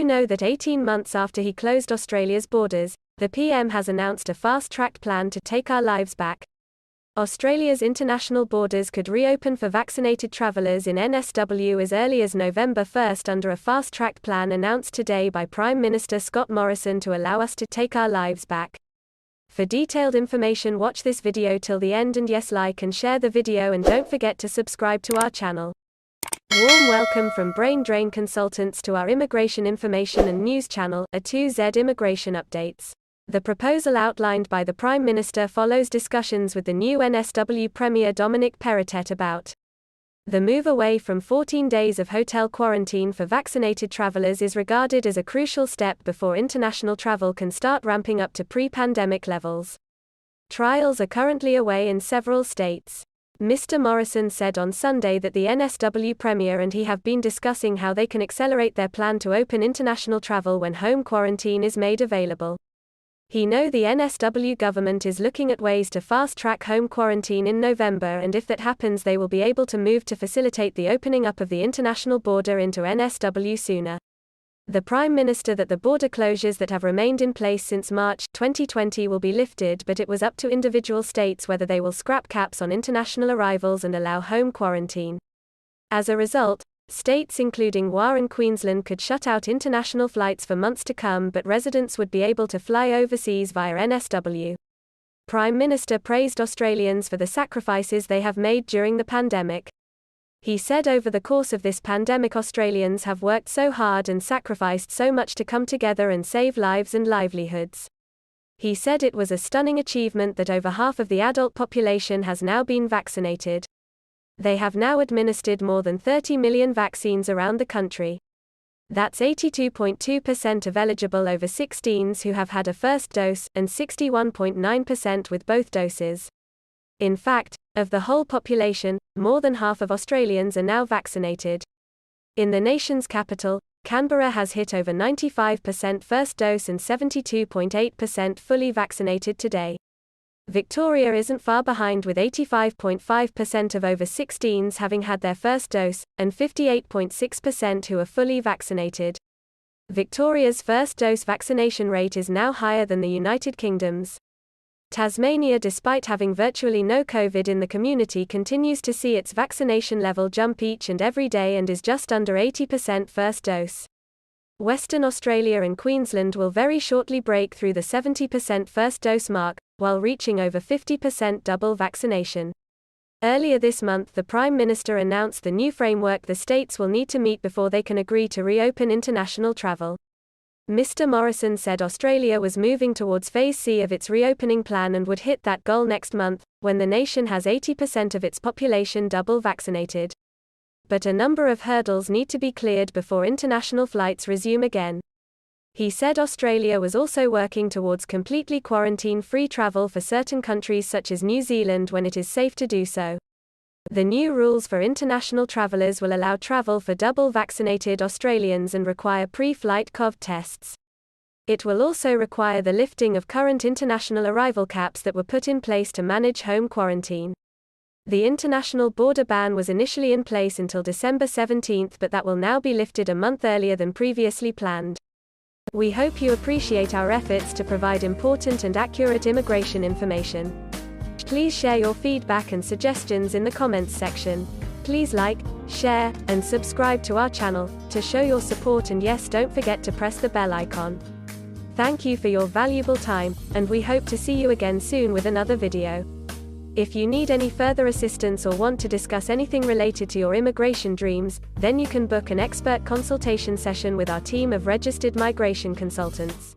you know that 18 months after he closed Australia's borders, the PM has announced a fast-tracked plan to take our lives back? Australia's international borders could reopen for vaccinated travellers in NSW as early as November 1 under a fast-tracked plan announced today by Prime Minister Scott Morrison to allow us to take our lives back. For detailed information, watch this video till the end, and yes, like and share the video, and don't forget to subscribe to our channel. Warm welcome from Brain Drain Consultants to our immigration information and news channel, A2Z Immigration Updates. The proposal outlined by the Prime Minister follows discussions with the new NSW Premier Dominic Perrottet about the move away from 14 days of hotel quarantine for vaccinated travellers is regarded as a crucial step before international travel can start ramping up to pre-pandemic levels. Trials are currently away in several states. Mr. Morrison said on Sunday that the NSW Premier and he have been discussing how they can accelerate their plan to open international travel when home quarantine is made available. He know the NSW government is looking at ways to fast-track home quarantine in November, and if that happens they will be able to move to facilitate the opening up of the international border into NSW sooner. The Prime Minister that the border closures that have remained in place since March 2020 will be lifted, but it was up to individual states whether they will scrap caps on international arrivals and allow home quarantine. As a result, states including WA and Queensland could shut out international flights for months to come, but residents would be able to fly overseas via NSW. Prime Minister praised Australians for the sacrifices they have made during the pandemic. He said over the course of this pandemic Australians have worked so hard and sacrificed so much to come together and save lives and livelihoods. He said it was a stunning achievement that over half of the adult population has now been vaccinated. They have now administered more than 30 million vaccines around the country. That's 82.2% of eligible over 16s who have had a first dose, and 61.9% with both doses. In fact, of the whole population, more than half of Australians are now vaccinated. In the nation's capital, Canberra has hit over 95% first dose and 72.8% fully vaccinated today. Victoria isn't far behind with 85.5% of over 16s having had their first dose, and 58.6% who are fully vaccinated. Victoria's first dose vaccination rate is now higher than the United Kingdom's. Tasmania, despite having virtually no COVID in the community, continues to see its vaccination level jump each and every day and is just under 80% first dose. Western Australia and Queensland will very shortly break through the 70% first dose mark, while reaching over 50% double vaccination. Earlier this month, the Prime Minister announced the new framework the states will need to meet before they can agree to reopen international travel. Mr. Morrison said Australia was moving towards Phase C of its reopening plan and would hit that goal next month, when the nation has 80% of its population double vaccinated. But a number of hurdles need to be cleared before international flights resume again. He said Australia was also working towards completely quarantine-free travel for certain countries such as New Zealand when it is safe to do so. The new rules for international travellers will allow travel for double-vaccinated Australians and require pre-flight COVID tests. It will also require the lifting of current international arrival caps that were put in place to manage home quarantine. The international border ban was initially in place until December 17, but that will now be lifted a month earlier than previously planned. We hope you appreciate our efforts to provide important and accurate immigration information. Please share your feedback and suggestions in the comments section. Please like, share, and subscribe to our channel to show your support, and yes, don't forget to press the bell icon. Thank you for your valuable time, and we hope to see you again soon with another video. If you need any further assistance or want to discuss anything related to your immigration dreams, then you can book an expert consultation session with our team of registered migration consultants.